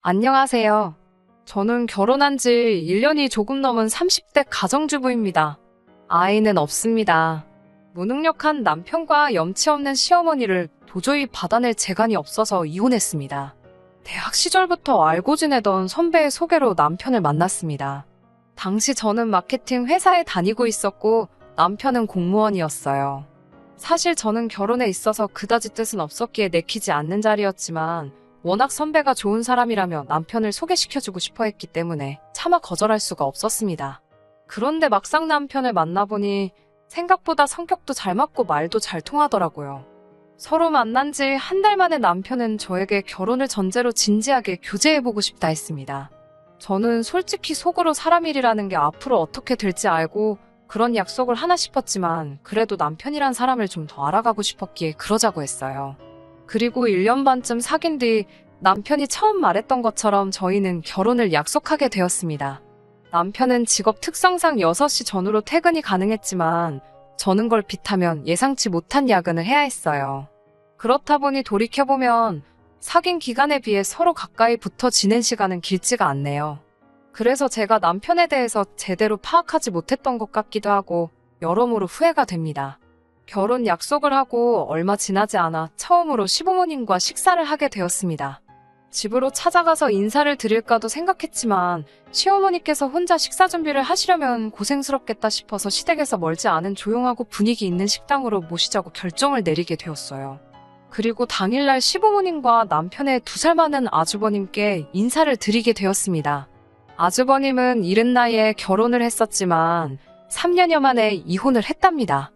안녕하세요. 저는 결혼한 지 1년이 조금 넘은 30대 가정주부입니다. 아이는 없습니다. 무능력한 남편과 염치 없는 시어머니를 도저히 받아낼 재간이 없어서 이혼했습니다. 대학 시절부터 알고 지내던 선배의 소개로 남편을 만났습니다. 당시 저는 마케팅 회사에 다니고 있었고 남편은 공무원이었어요. 사실 저는 결혼에 있어서 그다지 뜻은 없었기에 내키지 않는 자리였지만 워낙 선배가 좋은 사람이라며 남편을 소개시켜주고 싶어 했기 때문에 차마 거절할 수가 없었습니다. 그런데 막상 남편을 만나보니 생각보다 성격도 잘 맞고 말도 잘 통하더라고요. 서로 만난 지 한 달 만에 남편은 저에게 결혼을 전제로 진지하게 교제해보고 싶다 했습니다. 저는 솔직히 속으로 사람 일이라는 게 앞으로 어떻게 될지 알고 그런 약속을 하나 싶었지만 그래도 남편이란 사람을 좀 더 알아가고 싶었기에 그러자고 했어요. 그리고 1년 반쯤 사귄 뒤 남편이 처음 말했던 것처럼 저희는 결혼을 약속하게 되었습니다. 남편은 직업 특성상 6시 전후로 퇴근이 가능했지만 저는 걸 빗하면 예상치 못한 야근을 해야 했어요. 그렇다 보니 돌이켜보면 사귄 기간에 비해 서로 가까이 붙어 지낸 시간은 길지가 않네요. 그래서 제가 남편에 대해서 제대로 파악하지 못했던 것 같기도 하고 여러모로 후회가 됩니다. 결혼 약속을 하고 얼마 지나지 않아 처음으로 시부모님과 식사를 하게 되었습니다. 집으로 찾아가서 인사를 드릴까도 생각했지만 시어머니께서 혼자 식사 준비를 하시려면 고생스럽겠다 싶어서 시댁에서 멀지 않은 조용하고 분위기 있는 식당으로 모시자고 결정을 내리게 되었어요. 그리고 당일날 시부모님과 남편의 2살 많은 아주버님께 인사를 드리게 되었습니다. 아주버님은 이른 나이에 결혼을 했었지만 3년여 만에 이혼을 했답니다.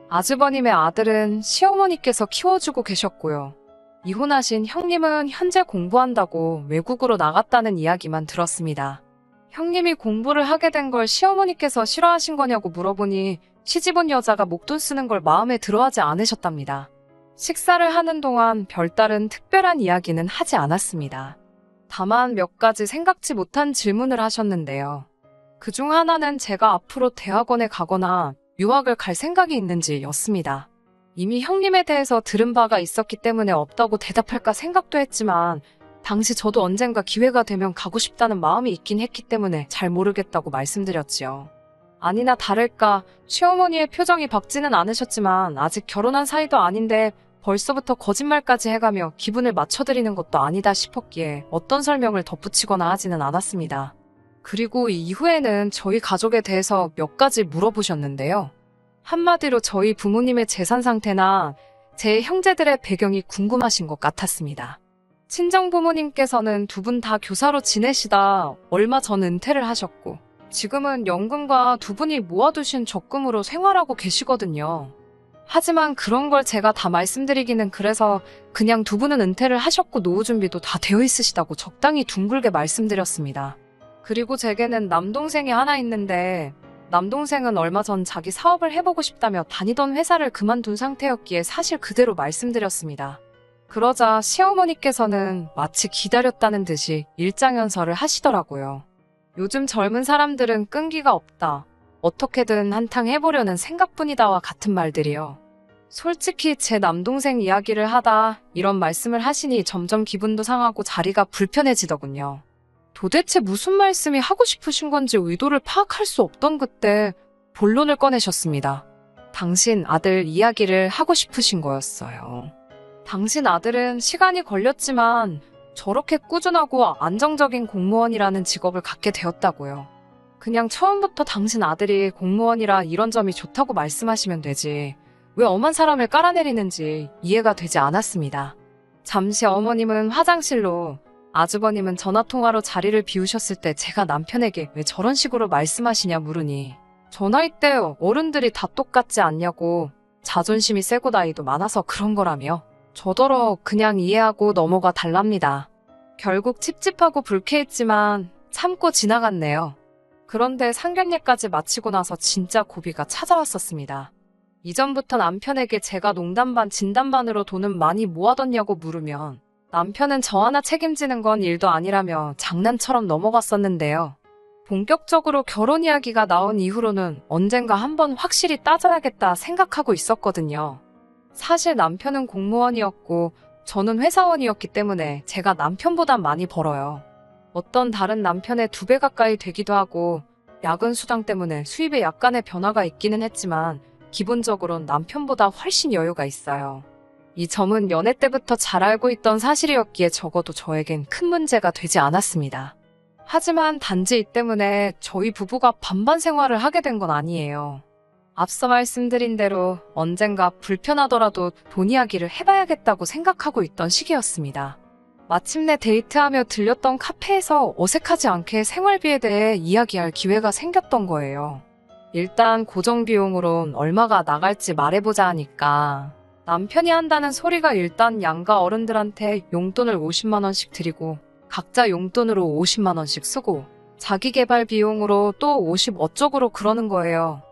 아주버님의 아들은 시어머니께서 키워주고 계셨고요. 이혼하신 형님은 현재 공부한다고 외국으로 나갔다는 이야기만 들었습니다. 형님이 공부를 하게 된 걸 시어머니께서 싫어하신 거냐고 물어보니 시집온 여자가 목돈 쓰는 걸 마음에 들어하지 않으셨답니다. 식사를 하는 동안 별다른 특별한 이야기는 하지 않았습니다. 다만 몇 가지 생각지 못한 질문을 하셨는데요. 그중 하나는 제가 앞으로 대학원에 가거나 유학을 갈 생각이 있는지였습니다. 이미 형님에 대해서 들은 바가 있었기 때문에 없다고 대답할까 생각도 했지만 당시 저도 언젠가 기회가 되면 가고 싶다는 마음이 있긴 했기 때문에 잘 모르겠다고 말씀드렸지요. 아니나 다를까 시어머니의 표정이 밝지는 않으셨지만 아직 결혼한 사이도 아닌데 벌써부터 거짓말까지 해가며 기분을 맞춰드리는 것도 아니다 싶었기에 어떤 설명을 덧붙이거나 하지는 않았습니다. 그리고 이후에는 저희 가족에 대해서 몇 가지 물어보셨는데요. 한마디로 저희 부모님의 재산 상태나 제 형제들의 배경이 궁금하신 것 같았습니다. 친정 부모님께서는 2분 다 교사로 지내시다 얼마 전 은퇴를 하셨고 지금은 연금과 2분이 모아두신 적금으로 생활하고 계시거든요. 하지만 그런 걸 제가 다 말씀드리기는 그래서 그냥 2분은 은퇴를 하셨고 노후 준비도 다 되어 있으시다고 적당히 둥글게 말씀드렸습니다. 그리고 제게는 남동생이 하나 있는데 남동생은 얼마 전 자기 사업을 해보고 싶다며 다니던 회사를 그만둔 상태였기에 사실 그대로 말씀드렸습니다. 그러자 시어머니께서는 마치 기다렸다는 듯이 일장연설을 하시더라고요. 요즘 젊은 사람들은 끈기가 없다. 어떻게든 한탕 해보려는 생각뿐이다와 같은 말들이요. 솔직히 제 남동생 이야기를 하다 이런 말씀을 하시니 점점 기분도 상하고 자리가 불편해지더군요. 도대체 무슨 말씀이 하고 싶으신 건지 의도를 파악할 수 없던 그때 본론을 꺼내셨습니다. 당신 아들 이야기를 하고 싶으신 거였어요. 당신 아들은 시간이 걸렸지만 저렇게 꾸준하고 안정적인 공무원이라는 직업을 갖게 되었다고요. 그냥 처음부터 당신 아들이 공무원이라 이런 점이 좋다고 말씀하시면 되지 왜 엄한 사람을 깔아내리는지 이해가 되지 않았습니다. 잠시 어머님은 화장실로 아주버님은 전화통화로 자리를 비우셨을 때 제가 남편에게 왜 저런 식으로 말씀하시냐 물으니 저 나이 때 어른들이 다 똑같지 않냐고 자존심이 세고 나이도 많아서 그런 거라며 저더러 그냥 이해하고 넘어가 달랍니다. 결국 찝찝하고 불쾌했지만 참고 지나갔네요. 그런데 상견례까지 마치고 나서 진짜 고비가 찾아왔었습니다. 이전부터 남편에게 제가 농담 반 진담 반으로 돈은 많이 모아뒀냐고 물으면 남편은 저 하나 책임지는 건 일도 아니라며 장난처럼 넘어갔었는데요. 본격적으로 결혼 이야기가 나온 이후로는 언젠가 한번 확실히 따져야겠다 생각하고 있었거든요. 사실 남편은 공무원이었고 저는 회사원이었기 때문에 제가 남편보단 많이 벌어요. 어떤 달은 남편의 2배 가까이 되기도 하고 야근 수당 때문에 수입에 약간의 변화가 있기는 했지만 기본적으론 남편보다 훨씬 여유가 있어요. 이 점은 연애 때부터 잘 알고 있던 사실이었기에 적어도 저에겐 큰 문제가 되지 않았습니다. 하지만 단지 이 때문에 저희 부부가 반반 생활을 하게 된 건 아니에요. 앞서 말씀드린 대로 언젠가 불편하더라도 돈 이야기를 해봐야겠다고 생각하고 있던 시기였습니다. 마침내 데이트하며 들렸던 카페에서 어색하지 않게 생활비에 대해 이야기할 기회가 생겼던 거예요. 일단 고정비용으론 얼마가 나갈지 말해보자 하니까 남편이 한다는 소리가 일단 양가 어른들한테 용돈을 50만 원씩 드리고 각자 용돈으로 50만 원씩 쓰고 자기 개발 비용으로 또 50 어쩌고로 그러는 거예요.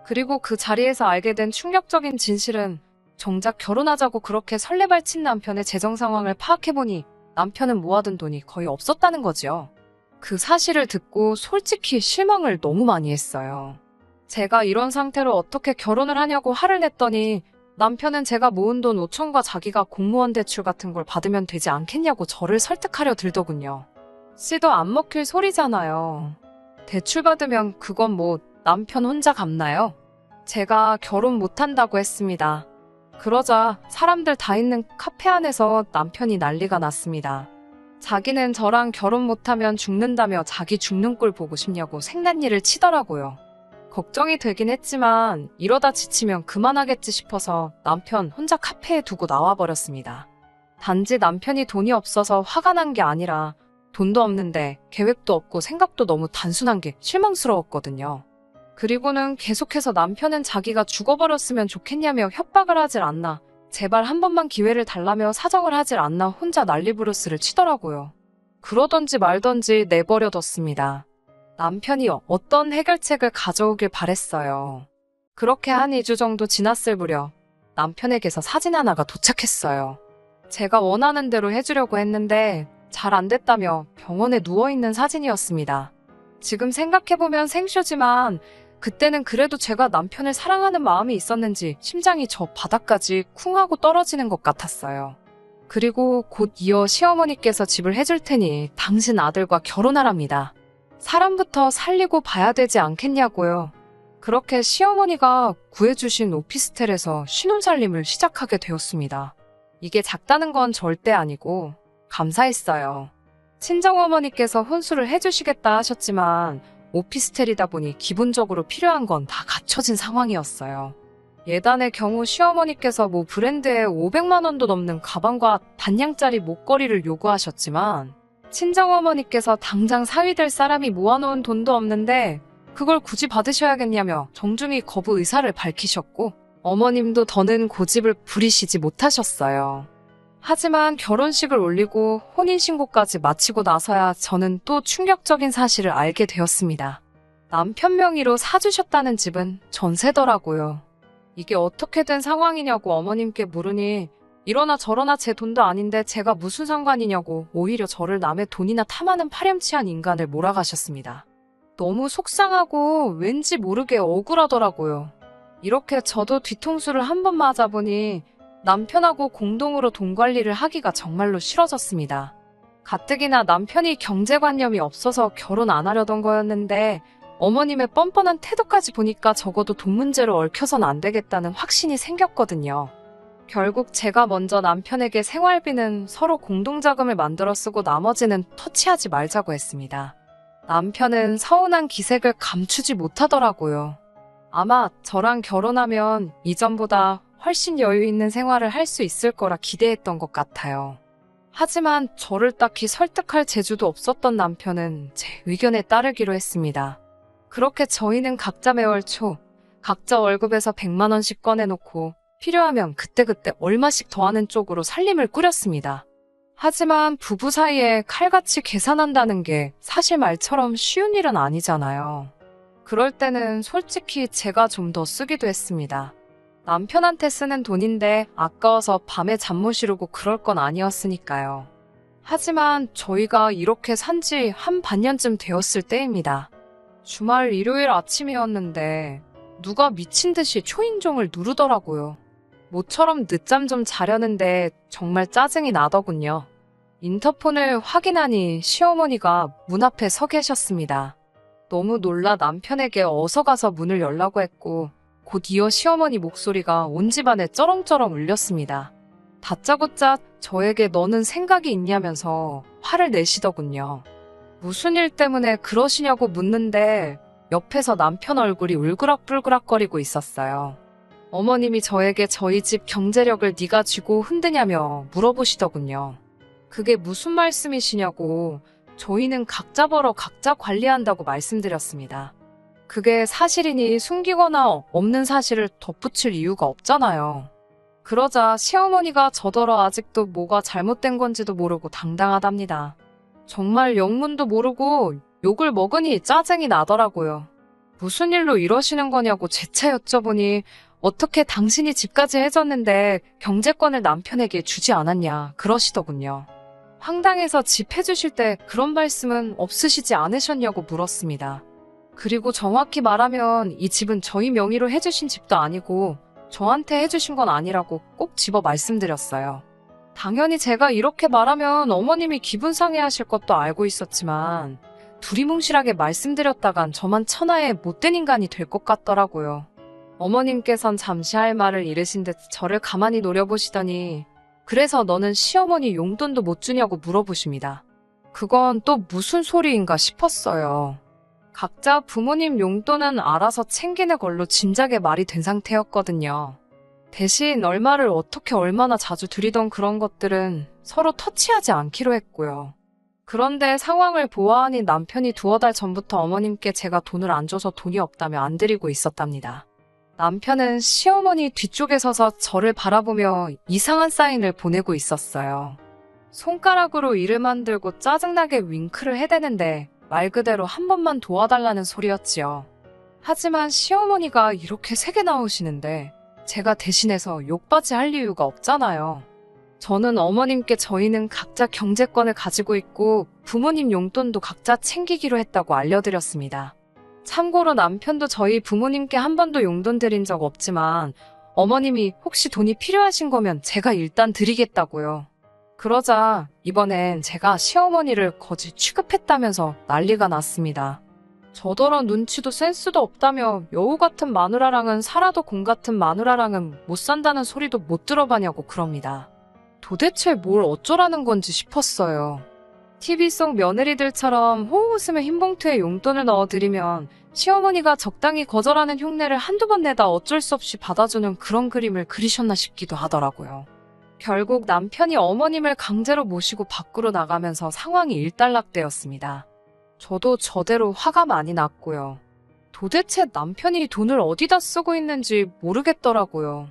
그리고 그 자리에서 알게 된 충격적인 진실은 정작 결혼하자고 그렇게 설레발친 남편의 재정 상황을 파악해보니 남편은 모아둔 돈이 거의 없었다는 거죠. 그 사실을 듣고 솔직히 실망을 너무 많이 했어요. 제가 이런 상태로 어떻게 결혼을 하냐고 화를 냈더니 남편은 제가 모은 돈 5천과 자기가 공무원 대출 같은 걸 받으면 되지 않겠냐고 저를 설득하려 들더군요. 씨도 안 먹힐 소리잖아요. 대출 받으면 그건 뭐 남편 혼자 갚나요? 제가 결혼 못한다고 했습니다. 그러자 사람들 다 있는 카페 안에서 남편이 난리가 났습니다. 자기는 저랑 결혼 못하면 죽는다며 자기 죽는 꼴 보고 싶냐고 생난리를 치더라고요. 걱정이 되긴 했지만 이러다 지치면 그만하겠지 싶어서 남편 혼자 카페에 두고 나와버렸습니다. 단지 남편이 돈이 없어서 화가 난 게 아니라 돈도 없는데 계획도 없고 생각도 너무 단순한 게 실망스러웠거든요. 그리고는 계속해서 남편은 자기가 죽어버렸으면 좋겠냐며 협박을 하질 않나, 제발 한 번만 기회를 달라며 사정을 하질 않나 혼자 난리부르스를 치더라고요. 그러던지 말던지 내버려뒀습니다. 남편이 어떤 해결책을 가져오길 바랬어요. 그렇게 한 2주 정도 지났을 무렵 남편에게서 사진 하나가 도착했어요. 제가 원하는 대로 해주려고 했는데 잘 안 됐다며 병원에 누워있는 사진이었습니다. 지금 생각해보면 생쇼지만 그때는 그래도 제가 남편을 사랑하는 마음이 있었는지 심장이 저 바닥까지 쿵 하고 떨어지는 것 같았어요. 그리고 곧 이어 시어머니께서 집을 해줄 테니 당신 아들과 결혼하랍니다. 사람부터 살리고 봐야 되지 않겠냐고요. 그렇게 시어머니가 구해주신 오피스텔에서 신혼살림을 시작하게 되었습니다. 이게 작다는 건 절대 아니고 감사했어요. 친정어머니께서 혼수를 해주시겠다 하셨지만 오피스텔이다 보니 기본적으로 필요한 건 다 갖춰진 상황이었어요. 예단의 경우 시어머니께서 모 브랜드에 500만 원도 넘는 가방과 단양짜리 목걸이를 요구하셨지만 친정어머니께서 당장 사위될 사람이 모아놓은 돈도 없는데 그걸 굳이 받으셔야겠냐며 정중히 거부 의사를 밝히셨고 어머님도 더는 고집을 부리시지 못하셨어요. 하지만 결혼식을 올리고 혼인신고까지 마치고 나서야 저는 또 충격적인 사실을 알게 되었습니다. 남편 명의로 사주셨다는 집은 전세더라고요. 이게 어떻게 된 상황이냐고 어머님께 물으니 이러나 저러나 제 돈도 아닌데 제가 무슨 상관이냐고 오히려 저를 남의 돈이나 탐하는 파렴치한 인간을 몰아가셨습니다. 너무 속상하고 왠지 모르게 억울하더라고요. 이렇게 저도 뒤통수를 한 번 맞아보니 남편하고 공동으로 돈 관리를 하기가 정말로 싫어졌습니다. 가뜩이나 남편이 경제관념이 없어서 결혼 안 하려던 거였는데 어머님의 뻔뻔한 태도까지 보니까 적어도 돈 문제로 얽혀선 안 되겠다는 확신이 생겼거든요. 결국 제가 먼저 남편에게 생활비는 서로 공동자금을 만들어 쓰고 나머지는 터치하지 말자고 했습니다. 남편은 서운한 기색을 감추지 못하더라고요. 아마 저랑 결혼하면 이전보다 훨씬 여유 있는 생활을 할 수 있을 거라 기대했던 것 같아요. 하지만 저를 딱히 설득할 재주도 없었던 남편은 제 의견에 따르기로 했습니다. 그렇게 저희는 각자 매월 초 각자 월급에서 100만 원씩 꺼내놓고 필요하면 그때그때 얼마씩 더하는 쪽으로 살림을 꾸렸습니다. 하지만 부부 사이에 칼같이 계산한다는 게 사실 말처럼 쉬운 일은 아니잖아요. 그럴 때는 솔직히 제가 좀 더 쓰기도 했습니다. 남편한테 쓰는 돈인데 아까워서 밤에 잠 못 이루고 그럴 건 아니었으니까요. 하지만 저희가 이렇게 산지 한 반년쯤 되었을 때입니다. 주말 일요일 아침이었는데 누가 미친 듯이 초인종을 누르더라고요. 모처럼 늦잠 좀 자려는데 정말 짜증이 나더군요. 인터폰을 확인하니 시어머니가 문 앞에 서 계셨습니다. 너무 놀라 남편에게 어서 가서 문을 열라고 했고 곧 이어 시어머니 목소리가 온 집안에 쩌렁쩌렁 울렸습니다. 다짜고짜 저에게 너는 생각이 있냐면서 화를 내시더군요. 무슨 일 때문에 그러시냐고 묻는데 옆에서 남편 얼굴이 울그락불그락거리고 있었어요. 어머님이 저에게 저희 집 경제력을 네가 쥐고 흔드냐며 물어보시더군요. 그게 무슨 말씀이시냐고 저희는 각자 벌어 각자 관리한다고 말씀드렸습니다. 그게 사실이니 숨기거나 없는 사실을 덧붙일 이유가 없잖아요. 그러자 시어머니가 저더러 아직도 뭐가 잘못된 건지도 모르고 당당하답니다. 정말 영문도 모르고 욕을 먹으니 짜증이 나더라고요. 무슨 일로 이러시는 거냐고 재차 여쭤보니 어떻게 당신이 집까지 해줬는데 경제권을 남편에게 주지 않았냐 그러시더군요. 황당해서 집 해주실 때 그런 말씀은 없으시지 않으셨냐고 물었습니다. 그리고 정확히 말하면 이 집은 저희 명의로 해주신 집도 아니고 저한테 해주신 건 아니라고 꼭 집어 말씀드렸어요. 당연히 제가 이렇게 말하면 어머님이 기분 상해하실 것도 알고 있었지만 두리뭉실하게 말씀드렸다간 저만 천하의 못된 인간이 될 것 같더라고요. 어머님께선 잠시 할 말을 잃으신 듯 저를 가만히 노려보시더니 그래서 너는 시어머니 용돈도 못 주냐고 물어보십니다. 그건 또 무슨 소리인가 싶었어요. 각자 부모님 용돈은 알아서 챙기는 걸로 진작에 말이 된 상태였거든요. 대신 얼마를 어떻게 얼마나 자주 드리던 그런 것들은 서로 터치하지 않기로 했고요. 그런데 상황을 보아하니 남편이 두어 달 전부터 어머님께 제가 돈을 안 줘서 돈이 없다며 안 드리고 있었답니다. 남편은 시어머니 뒤쪽에 서서 저를 바라보며 이상한 사인을 보내고 있었어요. 손가락으로 이를 만들고 짜증나게 윙크를 해대는데 말 그대로 한 번만 도와달라는 소리였지요. 하지만 시어머니가 이렇게 세게 나오시는데 제가 대신해서 욕받이 할 이유가 없잖아요. 저는 어머님께 저희는 각자 경제권을 가지고 있고 부모님 용돈도 각자 챙기기로 했다고 알려드렸습니다. 참고로 남편도 저희 부모님께 한 번도 용돈 드린 적 없지만 어머님이 혹시 돈이 필요하신 거면 제가 일단 드리겠다고요. 그러자 이번엔 제가 시어머니를 거지 취급했다면서 난리가 났습니다. 저더러 눈치도 센스도 없다며 여우 같은 마누라랑은 살아도 공 같은 마누라랑은 못 산다는 소리도 못 들어봤냐고 그럽니다. 도대체 뭘 어쩌라는 건지 싶었어요. TV 속 며느리들처럼 호호 웃으며 흰 봉투에 용돈을 넣어드리면 시어머니가 적당히 거절하는 흉내를 한두 번 내다 어쩔 수 없이 받아주는 그런 그림을 그리셨나 싶기도 하더라고요. 결국 남편이 어머님을 강제로 모시고 밖으로 나가면서 상황이 일단락되었습니다. 저도 저대로 화가 많이 났고요. 도대체 남편이 돈을 어디다 쓰고 있는지 모르겠더라고요.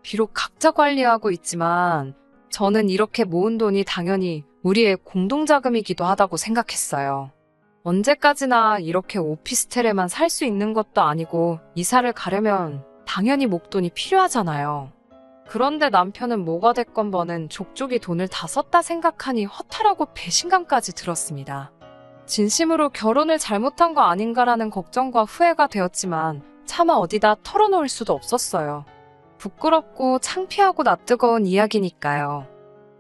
비록 각자 관리하고 있지만 저는 이렇게 모은 돈이 당연히 우리의 공동자금이기도 하다고 생각했어요. 언제까지나 이렇게 오피스텔에만 살 수 있는 것도 아니고 이사를 가려면 당연히 목돈이 필요하잖아요. 그런데 남편은 뭐가 됐건 뭐는 족족이 돈을 다 썼다 생각하니 허탈하고 배신감까지 들었습니다. 진심으로 결혼을 잘못한 거 아닌가라는 걱정과 후회가 되었지만 차마 어디다 털어놓을 수도 없었어요. 부끄럽고 창피하고 낯뜨거운 이야기니까요.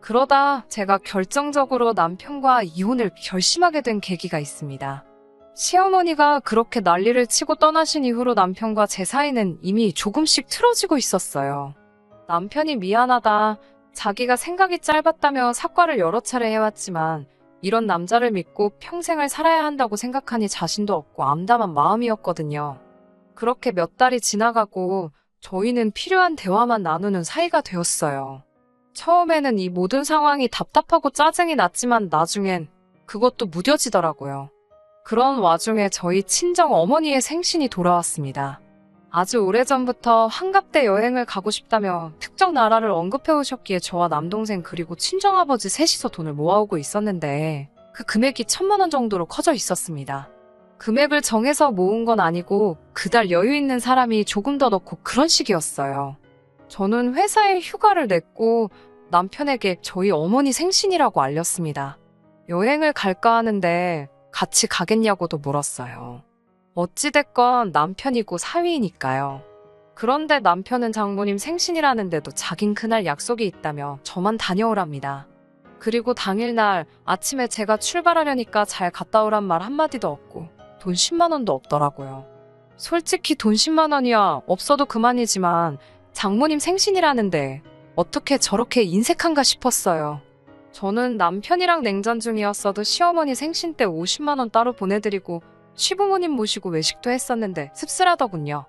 그러다 제가 결정적으로 남편과 이혼을 결심하게 된 계기가 있습니다. 시어머니가 그렇게 난리를 치고 떠나신 이후로 남편과 제 사이는 이미 조금씩 틀어지고 있었어요. 남편이 미안하다, 자기가 생각이 짧았다며 사과를 여러 차례 해왔지만 이런 남자를 믿고 평생을 살아야 한다고 생각하니 자신도 없고 암담한 마음이었거든요. 그렇게 몇 달이 지나가고 저희는 필요한 대화만 나누는 사이가 되었어요. 처음에는 이 모든 상황이 답답하고 짜증이 났지만 나중엔 그것도 무뎌지더라고요. 그런 와중에 저희 친정 어머니의 생신이 돌아왔습니다. 아주 오래전부터 한갑대 여행을 가고 싶다며 특정 나라를 언급해 오셨기에 저와 남동생 그리고 친정아버지 셋이서 돈을 모아오고 있었는데 그 금액이 1,000만 원 정도로 커져 있었습니다. 금액을 정해서 모은 건 아니고 그달 여유 있는 사람이 조금 더 넣고 그런 식이었어요. 저는 회사에 휴가를 냈고 남편에게 저희 어머니 생신이라고 알렸습니다. 여행을 갈까 하는데 같이 가겠냐고도 물었어요. 어찌됐건 남편이고 사위이니까요. 그런데 남편은 장모님 생신이라는데도 자긴 그날 약속이 있다며 저만 다녀오랍니다. 그리고 당일날 아침에 제가 출발하려니까 잘 갔다 오란 말 한마디도 없고 돈 10만 원도 없더라고요. 솔직히 돈 10만 원이야 없어도 그만이지만 장모님 생신이라는데 어떻게 저렇게 인색한가 싶었어요. 저는 남편이랑 냉전 중이었어도 시어머니 생신 때 50만 원 따로 보내드리고 시부모님 모시고 외식도 했었는데 씁쓸하더군요.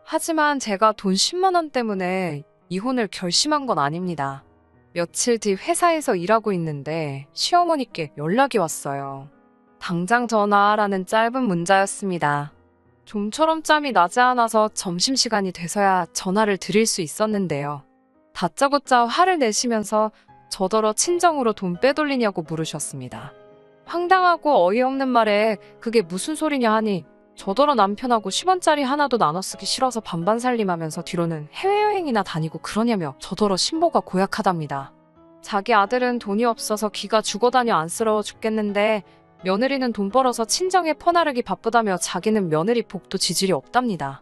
하지만 제가 돈 10만 원 때문에 이혼을 결심한 건 아닙니다. 며칠 뒤 회사에서 일하고 있는데 시어머니께 연락이 왔어요. 당장 전화하라는 짧은 문자였습니다. 좀처럼 짬이 나지 않아서 점심시간이 돼서야 전화를 드릴 수 있었는데요. 다짜고짜 화를 내시면서 저더러 친정으로 돈 빼돌리냐고 물으셨습니다. 황당하고 어이없는 말에 그게 무슨 소리냐 하니 저더러 남편하고 10원짜리 하나도 나눠 쓰기 싫어서 반반 살림하면서 뒤로는 해외여행이나 다니고 그러냐며 저더러 신보가 고약하답니다. 자기 아들은 돈이 없어서 기가 죽어다녀 안쓰러워 죽겠는데 며느리는 돈 벌어서 친정에 퍼나르기 바쁘다며 자기는 며느리 복도 지질이 없답니다.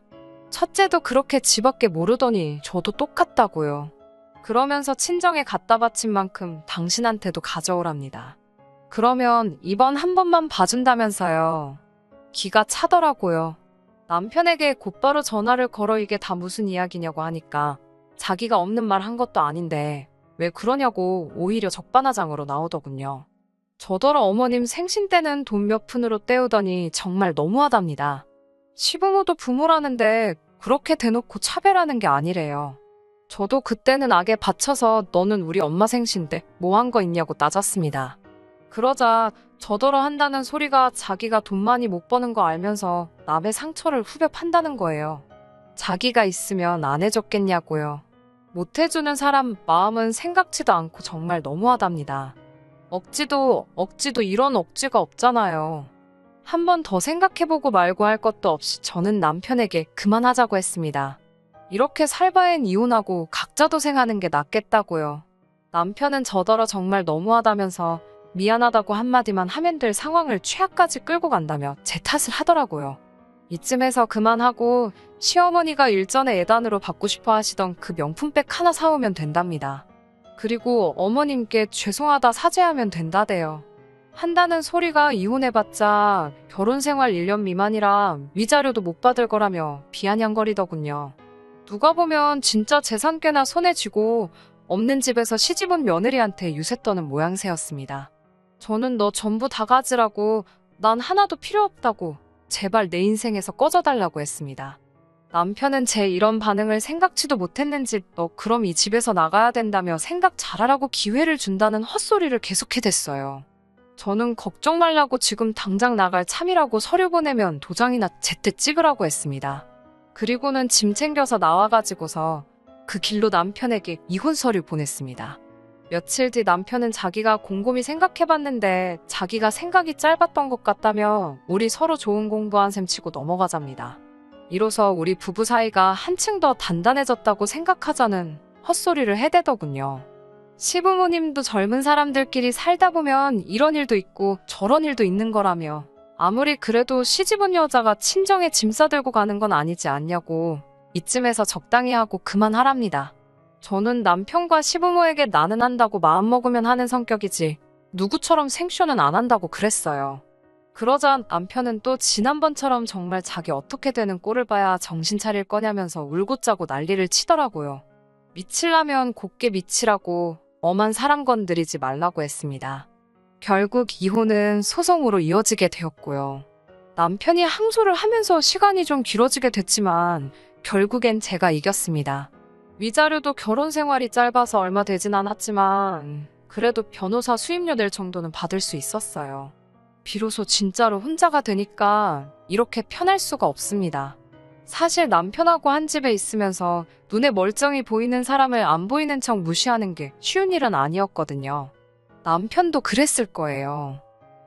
첫째도 그렇게 지밖에 모르더니 저도 똑같다고요. 그러면서 친정에 갖다 바친 만큼 당신한테도 가져오랍니다. 그러면 이번 한 번만 봐준다면서요. 기가 차더라고요. 남편에게 곧바로 전화를 걸어 이게 다 무슨 이야기냐고 하니까 자기가 없는 말 한 것도 아닌데 왜 그러냐고 오히려 적반하장으로 나오더군요. 저더러 어머님 생신 때는 돈 몇 푼으로 때우더니 정말 너무하답니다. 시부모도 부모라는데 그렇게 대놓고 차별하는 게 아니래요. 저도 그때는 악에 받쳐서 너는 우리 엄마 생신 때 뭐 한 거 있냐고 따졌습니다. 그러자 저더러 한다는 소리가 자기가 돈 많이 못 버는 거 알면서 남의 상처를 후벼 판다는 거예요. 자기가 있으면 안 해줬겠냐고요. 못 해주는 사람 마음은 생각지도 않고 정말 너무하답니다. 억지도 이런 억지가 없잖아요. 한 번 더 생각해보고 말고 할 것도 없이 저는 남편에게 그만하자고 했습니다. 이렇게 살 바엔 이혼하고 각자 도생하는 게 낫겠다고요. 남편은 저더러 정말 너무하다면서 미안하다고 한마디만 하면 될 상황을 최악까지 끌고 간다며 제 탓을 하더라고요. 이쯤에서 그만하고 시어머니가 일전에 예단으로 받고 싶어 하시던 그 명품백 하나 사오면 된답니다. 그리고 어머님께 죄송하다 사죄하면 된다대요. 한다는 소리가 이혼해봤자 결혼생활 1년 미만이라 위자료도 못 받을 거라며 비아냥거리더군요. 누가 보면 진짜 재산 꽤나 손에 쥐고 없는 집에서 시집 온 며느리한테 유세 떠는 모양새였습니다. 저는 너 전부 다 가지라고 난 하나도 필요 없다고 제발 내 인생에서 꺼져달라고 했습니다. 남편은 제 이런 반응을 생각지도 못했는지 너 그럼 이 집에서 나가야 된다며 생각 잘하라고 기회를 준다는 헛소리를 계속해댔어요. 저는 걱정 말라고 지금 당장 나갈 참이라고 서류 보내면 도장이나 제때 찍으라고 했습니다. 그리고는 짐 챙겨서 나와가지고서 그 길로 남편에게 이혼 서류 보냈습니다. 며칠 뒤 남편은 자기가 곰곰이 생각해봤는데 자기가 생각이 짧았던 것 같다며 우리 서로 좋은 공부한 셈 치고 넘어가잡니다. 이로써 우리 부부 사이가 한층 더 단단해졌다고 생각하자는 헛소리를 해대더군요. 시부모님도 젊은 사람들끼리 살다 보면 이런 일도 있고 저런 일도 있는 거라며 아무리 그래도 시집온 여자가 친정에 짐 싸들고 가는 건 아니지 않냐고 이쯤에서 적당히 하고 그만하랍니다. 저는 남편과 시부모에게 나는 한다고 마음먹으면 하는 성격이지 누구처럼 생쇼는 안 한다고 그랬어요. 그러자 남편은 또 지난번처럼 정말 자기 어떻게 되는 꼴을 봐야 정신 차릴 거냐면서 울고 짜고 난리를 치더라고요. 미치려면 곱게 미치라고 엄한 사람 건드리지 말라고 했습니다. 결국 이혼은 소송으로 이어지게 되었고요. 남편이 항소를 하면서 시간이 좀 길어지게 됐지만 결국엔 제가 이겼습니다. 위자료도 결혼 생활이 짧아서 얼마 되진 않았지만 그래도 변호사 수임료 낼 정도는 받을 수 있었어요. 비로소 진짜로 혼자가 되니까 이렇게 편할 수가 없습니다. 사실 남편하고 한 집에 있으면서 눈에 멀쩡히 보이는 사람을 안 보이는 척 무시하는 게 쉬운 일은 아니었거든요. 남편도 그랬을 거예요.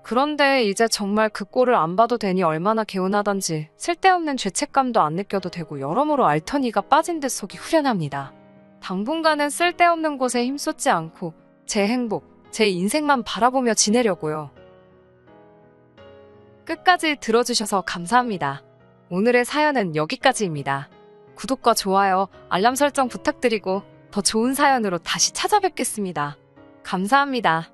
그런데 이제 정말 그 꼴을 안 봐도 되니 얼마나 개운하던지 쓸데없는 죄책감도 안 느껴도 되고 여러모로 알터니가 빠진 듯 속이 후련합니다. 당분간은 쓸데없는 곳에 힘쏟지 않고 제 행복, 제 인생만 바라보며 지내려고요. 끝까지 들어주셔서 감사합니다. 오늘의 사연은 여기까지입니다. 구독과 좋아요, 알람 설정 부탁드리고 더 좋은 사연으로 다시 찾아뵙겠습니다. 감사합니다.